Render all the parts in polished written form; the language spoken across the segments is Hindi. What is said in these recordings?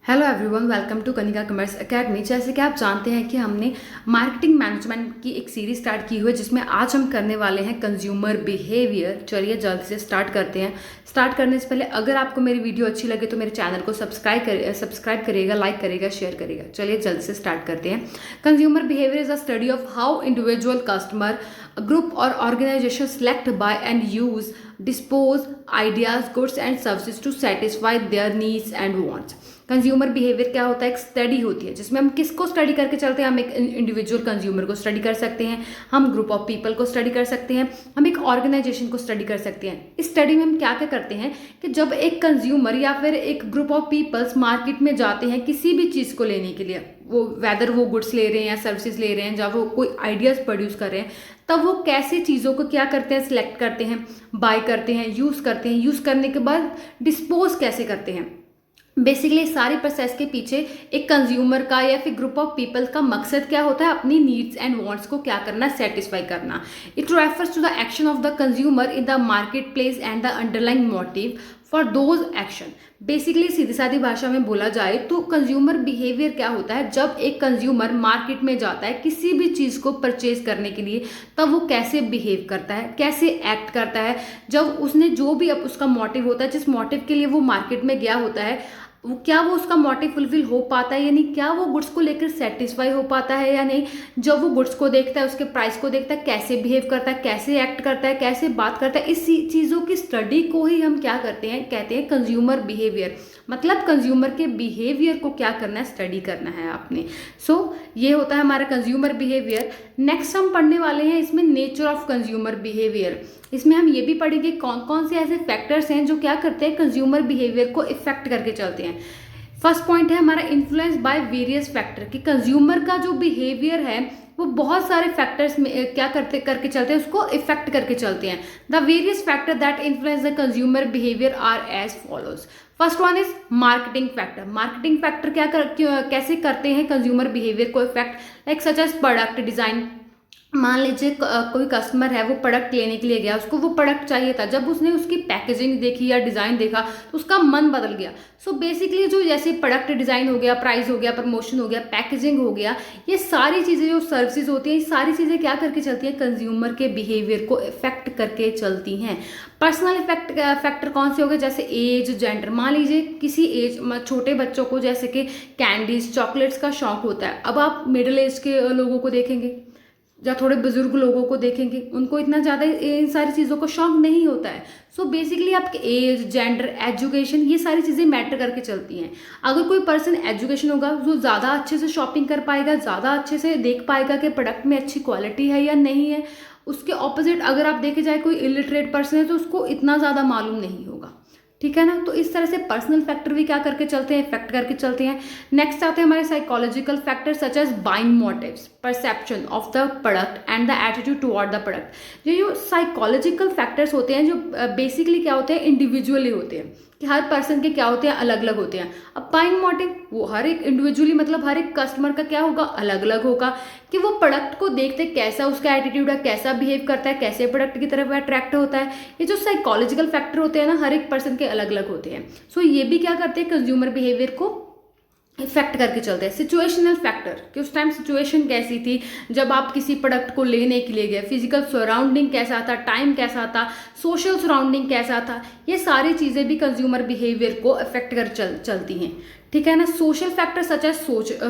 Hello everyone, welcome to Kanika commerce academy. जैसे कि आप जानते हैं कि हमने मार्केटिंग मैनेजमेंट की एक सीरीज स्टार्ट की हुई है जिसमें आज हम करने वाले हैं कंज्यूमर बिहेवियर। चलिए जल्दी से स्टार्ट करते हैं। स्टार्ट करने से पहले अगर आपको मेरी वीडियो अच्छी लगे तो मेरे चैनल को सब्सक्राइब करिएगा, लाइक करिएगा, शेयर करिएगा। चलिए जल्दी से स्टार्ट करते हैं। Consumer behaviour is a study of how individual customer, group और organisation select buy and use dispose ideas, goods and services to satisfy their needs and wants। Consumer behaviour क्या होता है? एक स्टडी होती है जिसमें हम किसको स्टडी करके चलते हैं। हम एक इंडिविजुअल कंज्यूमर को स्टडी कर सकते हैं, हम ग्रुप ऑफ पीपल को स्टडी कर सकते हैं, हम एक ऑर्गेनाइजेशन को स्टडी कर सकते हैं। इस स्टडी में हम क्या क्या करते हैं कि जब एक कंज्यूमर या फिर एक ग्रुप ऑफ पीपल्स मार्केट में जाते हैं किसी भी चीज़ को लेने के लिए, वो वेदर वो गुड्स ले रहे हैं या सर्विसेज ले रहे हैं, जब वो कोई आइडियाज़ प्रोड्यूस कर रहे हैं, तब वो कैसे चीज़ों को क्या करते हैं, सिलेक्ट करते हैं, बाय करते हैं, यूज़ करते हैं, यूज़ करने के बाद डिस्पोज कैसे करते हैं। बेसिकली सारी प्रोसेस के पीछे एक कंज्यूमर का या फिर ग्रुप ऑफ पीपल का मकसद क्या होता है? अपनी नीड्स एंड वांट्स को क्या करना, सेटिस्फाई करना। It refers to the action of the consumer in the market place and the underlying motive for those action. Basically सीधी सादी भाषा में बोला जाए तो कंज्यूमर बिहेवियर क्या होता है? जब एक कंज्यूमर मार्केट में जाता है किसी भी चीज़ को परचेज करने के लिए, तब वो कैसे बिहेव करता है, कैसे एक्ट करता है। जब उसने जो भी अब उसका मोटिव होता है, जिस मोटिव के लिए वो मार्केट में गया होता है, वो क्या वो उसका मोटिव फुलफिल हो पाता है या नहीं, क्या वो गुड्स को लेकर सेटिस्फाई हो पाता है या नहीं। जब वो गुड्स को देखता है, उसके प्राइस को देखता है, कैसे बिहेव करता है, कैसे एक्ट करता है, कैसे बात करता है, इस चीज़ों की स्टडी को ही हम क्या करते हैं, कहते हैं कंज्यूमर बिहेवियर। मतलब कंज्यूमर के बिहेवियर को क्या करना है, स्टडी करना है आपने। सो ये होता है हमारा कंज्यूमर बिहेवियर। नेक्स्ट हम पढ़ने वाले हैं इसमें नेचर ऑफ कंज्यूमर बिहेवियर। इसमें हम ये भी पढ़ेंगे कौन कौन से ऐसे फैक्टर्स हैं जो क्या करते हैं, कंज्यूमर बिहेवियर को इफेक्ट करके चलते हैं। फर्स्ट पॉइंट है हमारा इन्फ्लुएंस बाय वेरियस फैक्टर, कि कंज्यूमर का जो बिहेवियर है वो बहुत सारे फैक्टर्स में क्या करके चलते हैं, उसको इफेक्ट करके चलते हैं। The various factor that influence the consumer behaviour are as follows. First one is marketing factor. Marketing factor कैसे करते हैं कंज्यूमर बिहेवियर को effect, like such as product design. मान लीजिए कोई कस्टमर है, वो प्रोडक्ट लेने के लिए गया, उसको वो प्रोडक्ट चाहिए था, जब उसने उसकी पैकेजिंग देखी या डिज़ाइन देखा तो उसका मन बदल गया। सो बेसिकली जो जैसे प्रोडक्ट डिज़ाइन हो गया, प्राइस हो गया, प्रमोशन हो गया, पैकेजिंग हो गया, ये सारी चीज़ें जो सर्विसेज होती हैं, ये सारी चीज़ें क्या करके चलती हैं, कंज्यूमर के बिहेवियर को इफेक्ट करके चलती हैं। पर्सनल फैक्टर कौन से हो गए? जैसे एज, जेंडर। मान लीजिए किसी एज, छोटे बच्चों को जैसे कि कैंडीज, चॉकलेट्स का शौक होता है। अब आप मिडिल एज के लोगों को देखेंगे या थोड़े बुजुर्ग लोगों को देखेंगे, उनको इतना ज़्यादा इन सारी चीज़ों का शौक नहीं होता है। सो बेसिकली आपके एज, जेंडर, एजुकेशन, ये सारी चीज़ें मैटर करके चलती हैं। अगर कोई पर्सन एजुकेशन होगा, जो ज़्यादा अच्छे से शॉपिंग कर पाएगा, ज़्यादा अच्छे से देख पाएगा कि प्रोडक्ट में अच्छी क्वालिटी है या नहीं है। उसके ऑपोजिट अगर आप देखे जाए कोई इलिटरेट पर्सन है तो उसको इतना ज़्यादा मालूम नहीं होगा। ठीक है ना। तो इस तरह से पर्सनल फैक्टर भी क्या करके चलते हैं, इफेक्ट करके चलते हैं। नेक्स्ट आते हैं हमारे psychological factor such as buying motives, perception of the product and the attitude toward the product. ये जो साइकोलॉजिकल फैक्टर्स होते हैं, जो बेसिकली क्या होते हैं, इंडिविजुअली होते हैं, कि हर पर्सन के क्या होते हैं, अलग अलग होते हैं। अब बाइंग मोटिव वो हर एक इंडिविजुअली, मतलब हर एक कस्टमर का क्या होगा, अलग अलग होगा, कि वो प्रोडक्ट को देखते कैसा उसका एटीट्यूड है, कैसा बिहेव करता है, कैसे प्रोडक्ट की तरफ अट्रैक्ट होता है। ये जो साइकोलॉजिकल फैक्टर होते हैं ना, हर एक पर्सन के अलग अलग होते हैं। सो ये भी क्या करते हैं, कंज्यूमर बिहेवियर को इफेक्ट करके चलते हैं। सिचुएशनल फैक्टर, कि उस टाइम सिचुएशन कैसी थी जब आप किसी प्रोडक्ट को लेने के लिए गए, फिजिकल सराउंडिंग कैसा था, टाइम कैसा था, सोशल सराउंडिंग कैसा था, ये सारी चीज़ें भी कंज्यूमर बिहेवियर को इफेक्ट कर चलती हैं। ठीक है ना। Social factor such as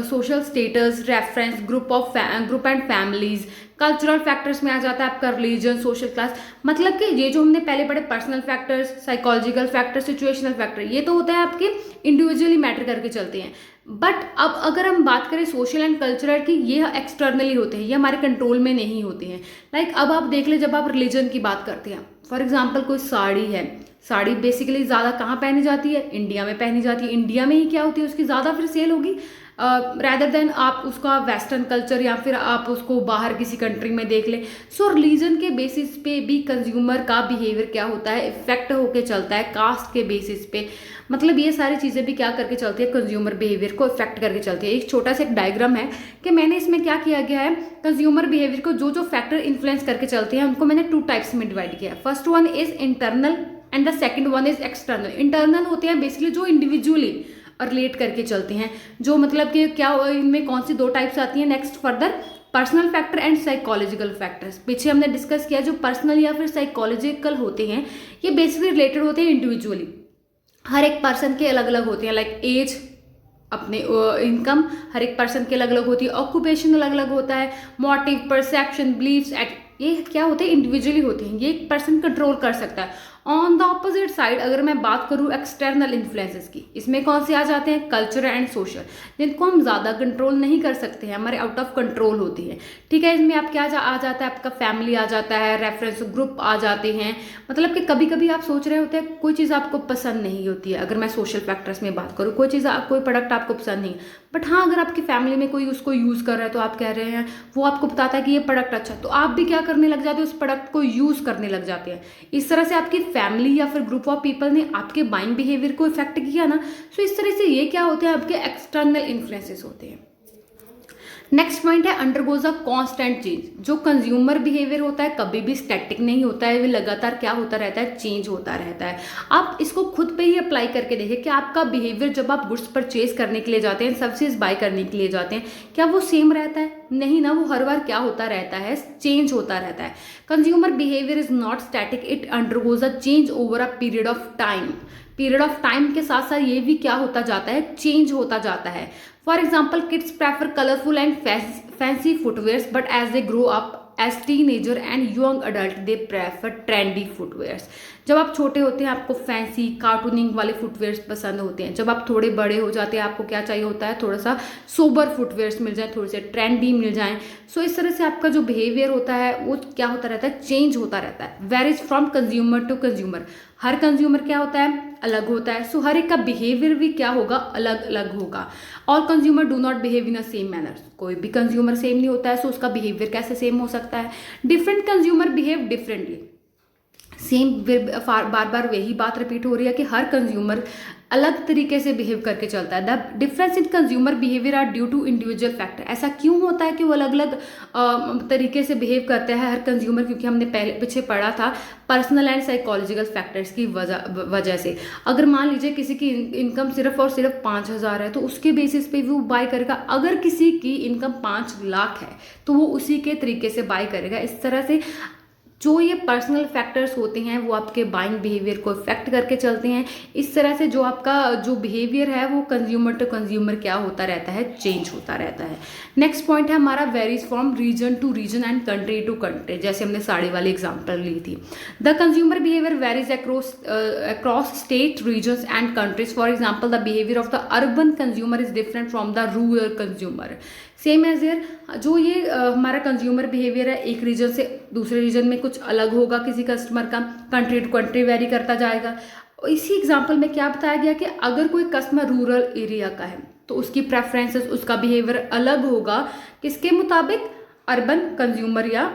social status, reference, group and families. Cultural factors में आ जाता है आपका रिलीजन, सोशल क्लास। मतलब कि ये जो हमने पहले पढ़े personal factors, psychological factor, situational factor, ये तो होता है आपके इंडिविजुअली मैटर करके चलते हैं। बट अब अगर हम बात करें सोशल एंड कल्चरल की, ये एक्सटर्नली होते हैं, ये हमारे कंट्रोल में नहीं होते हैं। लाइक अब आप देख ले, जब आप रिलीजन की बात करते हैं, फॉर एग्जाम्पल कोई साड़ी है, साड़ी बेसिकली ज़्यादा कहाँ पहनी जाती है, इंडिया में पहनी जाती है। इंडिया में ही क्या होती है, उसकी ज़्यादा फिर सेल होगी रैदर देन आप उसका वेस्टर्न कल्चर या फिर आप उसको बाहर किसी कंट्री में देख लें। सो रिलीजन के बेसिस पे भी कंज्यूमर का बिहेवियर क्या होता है, इफेक्ट होके चलता है। कास्ट के बेसिस पे, मतलब ये सारी चीज़ें भी क्या करके चलती है, कंज्यूमर बिहेवियर को इफेक्ट करके चलती है। एक छोटा सा एक डायग्राम है कि मैंने इसमें क्या किया गया है, कंज्यूमर बिहेवियर को जो जो फैक्टर इन्फ्लुएंस करके चलते हैं उनको मैंने 2 टाइप्स में डिवाइड किया है। First one is internal and the second one is external. Internal होते हैं बेसिकली जो इंडिविजुअली रिलेट करके चलते हैं, जो मतलब कि क्या इनमें कौन सी 2 टाइप्स आती हैं next further, personal factor and psychological factors. पीछे हमने डिस्कस किया जो पर्सनल या फिर साइकोलॉजिकल होते हैं ये बेसिकली रिलेटेड होते हैं इंडिविजुअली, हर एक पर्सन के अलग अलग होते हैं, लाइक एज, अपने इनकम हर एक पर्सन के अलग अलग होती है, ऑक्यूपेशन अलग अलग होता है, मोटिव, परसेप्शन, बिलीव्स, ये क्या होते हैं इंडिविजुअली होते हैं, ये एक पर्सन कंट्रोल कर सकता है। ऑन द ऑपोजिट साइड अगर मैं बात करूँ एक्सटर्नल इन्फ्लुएंसेस की, इसमें कौन से आ जाते हैं, कल्चर एंड सोशल, जिनको हम ज़्यादा कंट्रोल नहीं कर सकते हैं, हमारे आउट ऑफ कंट्रोल होती है। ठीक है, इसमें आप क्या आ जाता है, आपका फैमिली आ जाता है, रेफरेंस ग्रुप आ जाते हैं, मतलब कि कभी कभी आप सोच रहे होते हैं कोई चीज़ आपको पसंद नहीं होती है, अगर मैं सोशल फैक्टर्स में बात करूँ, कोई चीज़ कोई प्रोडक्ट आपको पसंद नहीं, बट हाँ अगर आपकी फैमिली में कोई उसको यूज़ कर रहा है तो आप कह रहे हैं, वो आपको बताता है कि ये प्रोडक्ट अच्छा है, तो आप भी क्या करने लग जाते हो, उस प्रोडक्ट को यूज़ करने लग जाते हैं। इस तरह से आपकी फैमिली या फिर ग्रुप ऑफ पीपल ने आपके बाइंग बिहेवियर को इफेक्ट किया ना, सो इस तरह से ये क्या होते हैं, आपके एक्सटर्नल इन्फ्लुएंसेस होते हैं। नेक्स्ट पॉइंट है अंडरगोज अ कांस्टेंट चेंज। जो कंज्यूमर बिहेवियर होता है कभी भी स्टैटिक नहीं होता है, वो लगातार क्या होता रहता है, चेंज होता रहता है। आप इसको खुद पे ही अप्लाई करके देखें कि आपका बिहेवियर जब आप गुड्स परचेज करने के लिए जाते हैं, सर्विसेज बाय करने के लिए जाते हैं, क्या वो सेम रहता है, नहीं ना, वो हर बार क्या होता रहता है, चेंज होता रहता है। Consumer behaviour is not static, it undergoes a change over a period of time. Period of time के साथ साथ ये भी क्या होता जाता है, चेंज होता जाता है। For example kids prefer colourful and fancy footwears, but as they grow up as teenager and young adult they prefer trendy footwears. जब आप छोटे होते हैं आपको फैंसी कार्टूनिंग वाले फुटवेयर्स पसंद होते हैं, जब आप थोड़े बड़े हो जाते हैं आपको क्या चाहिए होता है, थोड़ा सा सोबर फुटवेयर्स मिल जाए, थोड़े से ट्रेंडी मिल जाएं। सो इस तरह से आपका जो बिहेवियर होता है वो क्या होता रहता है, चेंज होता रहता है। Varies from consumer to consumer, हर कंज्यूमर क्या होता है, अलग होता है। सो हर एक का बिहेवियर भी क्या होगा, अलग अलग होगा। All consumer do not behave in a same manner, कोई भी कंज्यूमर सेम नहीं होता है, सो उसका बिहेवियर कैसे सेम हो सकता है। Different consumer behave differently, same बार बार वही बात रिपीट हो रही है कि हर कंज्यूमर अलग तरीके से बिहेव करके चलता है। The difference in consumer behaviour are due to individual factor. ऐसा क्यों होता है कि वो अलग अलग तरीके से बिहेव करते हैं हर कंज्यूमर, क्योंकि हमने पीछे पढ़ा था पर्सनल एंड साइकोलॉजिकल फैक्टर्स की वजह से। अगर मान लीजिए किसी की इनकम सिर्फ और सिर्फ 5,000 है तो उसके बेसिस पे वो बाय करेगा। अगर किसी की इनकम 5 लाख है तो वो उसी के तरीके से बाय करेगा। इस तरह से जो ये पर्सनल फैक्टर्स होते हैं वो आपके बाइंग बिहेवियर को इफेक्ट करके चलते हैं। इस तरह से जो आपका जो बिहेवियर है वो कंज्यूमर टू कंज्यूमर क्या होता रहता है, चेंज होता रहता है। नेक्स्ट पॉइंट है हमारा varies from region to region and country to country, जैसे हमने साड़ी वाली एग्जांपल ली थी। The consumer behaviour varies across state, regions and countries. For example the behaviour of the urban consumer is different from the rural consumer. Same as year जो ये हमारा कंज्यूमर बिहेवियर है एक रीजन से दूसरे रीजन में कुछ अलग होगा किसी कस्टमर का, कंट्री टू कंट्री वेरी करता जाएगा। इसी एग्जांपल में क्या बताया गया कि अगर कोई कस्टमर रूरल एरिया का है तो उसकी प्रेफरेंसेस, उसका बिहेवियर अलग होगा किसके मुताबिक, अर्बन कंज्यूमर या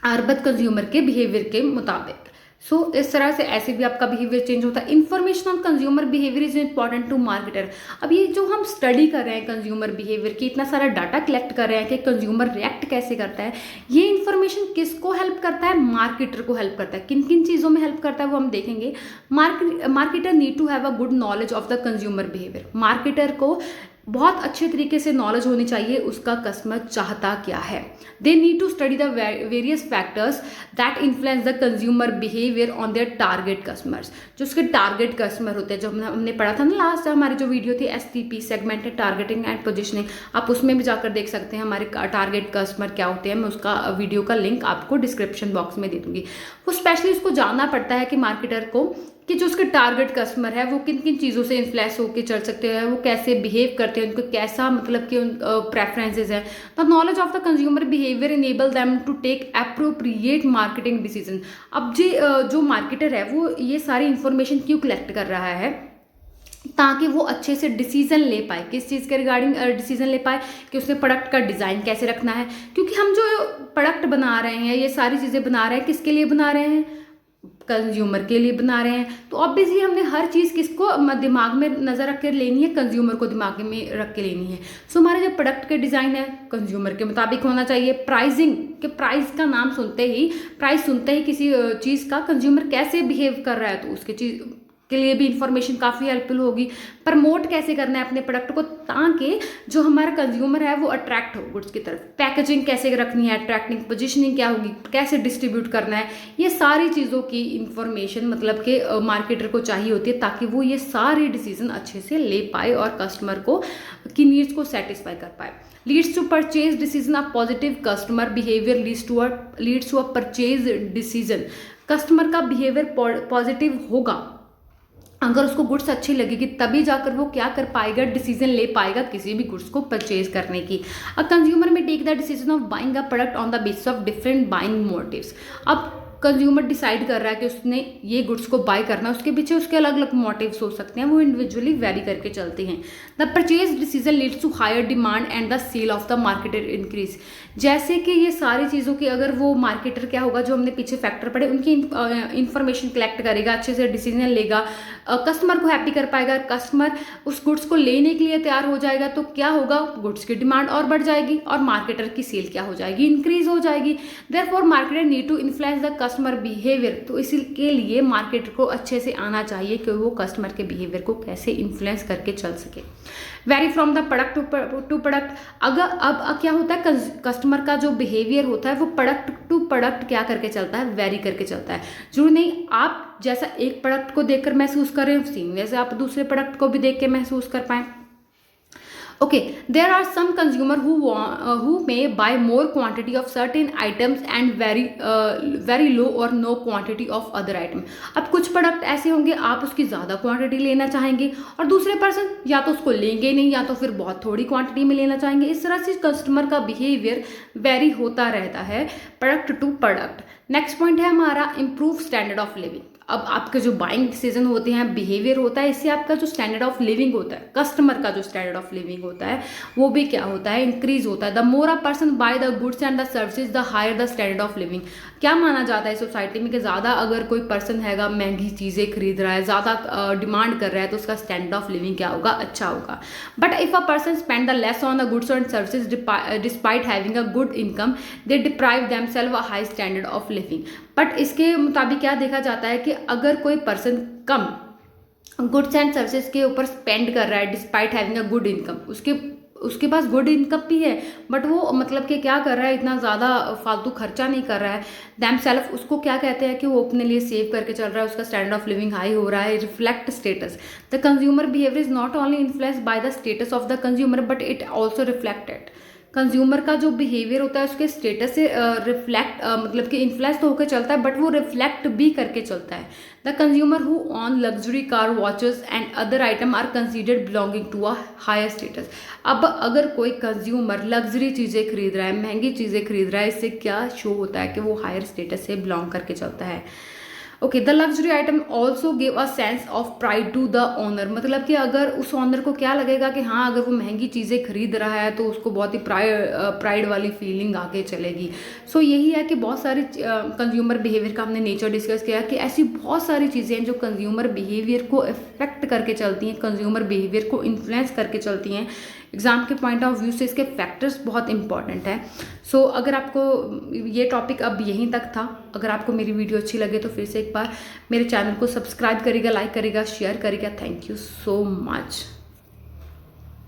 अर्बन कंज्यूमर के बिहेवियर के मुताबिक। सो इस तरह से ऐसे भी आपका बिहेवियर चेंज होता है। Information on consumer behaviour is important to marketer. अब ये जो हम स्टडी कर रहे हैं कंज्यूमर बिहेवियर की, इतना सारा डाटा कलेक्ट कर रहे हैं कि कंज्यूमर रिएक्ट कैसे करता है, ये इन्फॉर्मेशन किसको हेल्प करता है, मार्केटर को हेल्प करता है। किन किन चीज़ों में हेल्प करता है वो हम देखेंगे। Marketer need to have a good knowledge of the consumer behaviour. Marketer को बहुत अच्छे तरीके से नॉलेज होनी चाहिए उसका कस्टमर चाहता क्या है। They need to study the various factors that influence the consumer behaviour on their target customers. जो उसके टारगेट कस्टमर होते हैं, जो हमने पढ़ा था ना लास्ट हमारी जो वीडियो थी STP, segmented targeting and positioning, आप उसमें भी जाकर देख सकते हैं हमारे टारगेट कस्टमर क्या होते हैं। मैं उसका वीडियो का लिंक आपको डिस्क्रिप्शन बॉक्स में दे दूंगी। वो स्पेशली उसको जानना पड़ता है कि मार्केटर को कि जो उसके टारगेट कस्टमर है वो किन किन चीज़ों से इन्फ्लुएंस होकर चल सकते हैं, वो कैसे बिहेव करते हैं, उनको कैसा मतलब कि उन प्रेफरेंसेज हैं। The knowledge of the consumer behaviour enable them to take appropriate marketing decision. अब जो मार्केटर है वो ये सारी इन्फॉर्मेशन क्यों कलेक्ट कर रहा है, ताकि वो अच्छे से डिसीजन ले पाए। किस चीज़ के रिगार्डिंग डिसीजन ले पाए कि उसने प्रोडक्ट का डिज़ाइन कैसे रखना है। क्योंकि हम जो प्रोडक्ट बना रहे हैं, ये सारी चीज़ें बना रहे हैं, किसके लिए बना रहे हैं, कंज्यूमर के लिए बना रहे हैं। तो ऑब्वियसली हमने हर चीज़ किसको दिमाग में नज़र रख कर लेनी है, कंज्यूमर को दिमाग में रख के लेनी है। सो हमारे जो प्रोडक्ट के डिज़ाइन है कंज्यूमर के मुताबिक होना चाहिए। प्राइसिंग के प्राइस का नाम सुनते ही, प्राइस सुनते ही किसी चीज़ का कंज्यूमर कैसे बिहेव कर रहा है तो उसकी चीज़ के लिए भी इंफॉर्मेशन काफ़ी हेल्पफुल होगी। प्रमोट कैसे करना है अपने प्रोडक्ट को ताकि जो हमारा कंज्यूमर है वो अट्रैक्ट हो गुड्स की तरफ। पैकेजिंग कैसे रखनी है, अट्रैक्टिंग पोजीशनिंग क्या होगी, कैसे डिस्ट्रीब्यूट करना है, ये सारी चीज़ों की इंफॉर्मेशन मतलब कि मार्केटर को चाहिए होती है ताकि वो ये सारे डिसीजन अच्छे से ले पाए और कस्टमर को की नीड्स को सेटिस्फाई कर पाए। Leads to purchase decision, a positive customer behaviour leads to a purchase decision. Customer का बिहेवियर पॉजिटिव होगा, अगर उसको गुड्स अच्छी लगेगी तभी जाकर वो क्या कर पाएगा, डिसीजन ले पाएगा किसी भी गुड्स को परचेज करने की। A consumer may take the decision of buying a product on the basis of different buying motives. अब कंज्यूमर डिसाइड कर रहा है कि उसने ये गुड्स को बाय करना है, उसके पीछे उसके अलग अलग मोटिव्स हो सकते हैं, वो इंडिविजुअली वेरी करके चलते हैं। The purchase decision leads to higher demand and the sale of the marketer increase. जैसे कि ये सारी चीज़ों की अगर वो मार्केटर क्या होगा, जो हमने पीछे फैक्टर पढ़े उनकी इंफॉर्मेशन कलेक्ट करेगा, अच्छे से डिसीजन लेगा, कस्टमर को हैप्पी कर पाएगा। कस्टमर उस गुड्स को लेने के लिए तैयार हो जाएगा तो क्या होगा, गुड्स की डिमांड और बढ़ जाएगी और मार्केटर की सेल क्या हो जाएगी, इंक्रीज हो जाएगी। Therefore marketer need to influence the customer behaviour. तो इसके लिए मार्केटर को अच्छे से आना चाहिए कि वो कस्टमर के बिहेवियर को कैसे इन्फ्लुएंस करके चल सके। Vary from the product to product. अगर अब क्या होता है, कस्टमर का जो बिहेवियर होता है वो प्रोडक्ट टू प्रोडक्ट क्या करके चलता है, वेरी करके चलता है। जरूर नहीं आप जैसा एक प्रोडक्ट को देखकर महसूस कर रहे हो सेम वैसे आप दूसरे प्रोडक्ट को भी देख के महसूस कर पाए। Okay, there are some consumer who may buy more quantity of certain items and very low or no quantity of other item। अब कुछ प्रोडक्ट ऐसे होंगे आप उसकी ज़्यादा क्वांटिटी लेना चाहेंगे और दूसरे पर्सन या तो उसको लेंगे नहीं या तो फिर बहुत थोड़ी क्वांटिटी में लेना चाहेंगे। इस तरह से कस्टमर का बिहेवियर वेरी होता रहता है product to product. Next point है हमारा इम्प्रूव स्टैंडर्ड ऑफ लिविंग। अब आपके जो बाइंग डिसीजन होते हैं, बिहेवियर होता है, इससे आपका जो स्टैंडर्ड ऑफ लिविंग होता है, कस्टमर का जो स्टैंडर्ड ऑफ लिविंग होता है वो भी क्या होता है, इंक्रीज होता है। The more a person buy the goods and the services the higher the standard of living. क्या माना जाता है सोसाइटी में कि ज़्यादा अगर कोई पर्सन हैगा महंगी चीज़ें खरीद रहा है, ज़्यादा डिमांड कर रहा है तो उसका स्टैंडर्ड ऑफ लिविंग क्या होगा, अच्छा होगा। But if a person spend the less on the goods and services despite having a good income they deprive themselves a high standard of living. But इसके मुताबिक क्या देखा जाता है कि अगर कोई पर्सन कम गुड्स एंड सर्विसेज के ऊपर स्पेंड कर रहा है despite having a good income, उसके पास गुड इनकम भी है बट वो मतलब कि क्या कर रहा है, इतना ज़्यादा फालतू खर्चा नहीं कर रहा है, दैम सेल्फ उसको क्या कहते हैं कि वो अपने लिए सेव करके चल रहा है, उसका स्टैंडर्ड ऑफ लिविंग हाई हो रहा है। Reflect status. The consumer behaviour is not only influenced by the status of the consumer but it also reflected. Consumer का जो बिहेवियर होता है उसके स्टेटस से रिफ्लेक्ट मतलब कि इन्फ्लुएंस तो होकर चलता है बट वो रिफ्लेक्ट भी करके चलता है। The consumer who own luxury car, watches and other item are considered belonging to a higher status. अब अगर कोई कंज्यूमर लग्जरी चीज़ें खरीद रहा है, महंगी चीज़ें खरीद रहा है, इससे क्या शो होता है कि वो हायर स्टेटस से बिलोंग करके चलता है। Okay, the luxury item also give a sense of pride to the owner. मतलब कि अगर उस ओनर को क्या लगेगा कि हाँ अगर वो महंगी चीज़ें खरीद रहा है तो उसको बहुत ही प्राइड वाली फीलिंग आगे चलेगी। सो यही है कि बहुत सारी कंज्यूमर बिहेवियर का हमने नेचर डिस्कस किया कि ऐसी बहुत सारी चीज़ें हैं जो कंज्यूमर बिहेवियर को इफेक्ट करके चलती हैं, कंज्यूमर बिहेवियर को इन्फ्लुएंस करके चलती हैं। एग्जाम के पॉइंट ऑफ व्यू से इसके फैक्टर्स बहुत इंपॉर्टेंट है। सो अगर आपको ये टॉपिक अब यहीं तक था, अगर आपको मेरी वीडियो अच्छी लगे तो फिर से एक बार मेरे चैनल को सब्सक्राइब करिएगा, लाइक करिएगा, शेयर करिएगा। Thank you so much.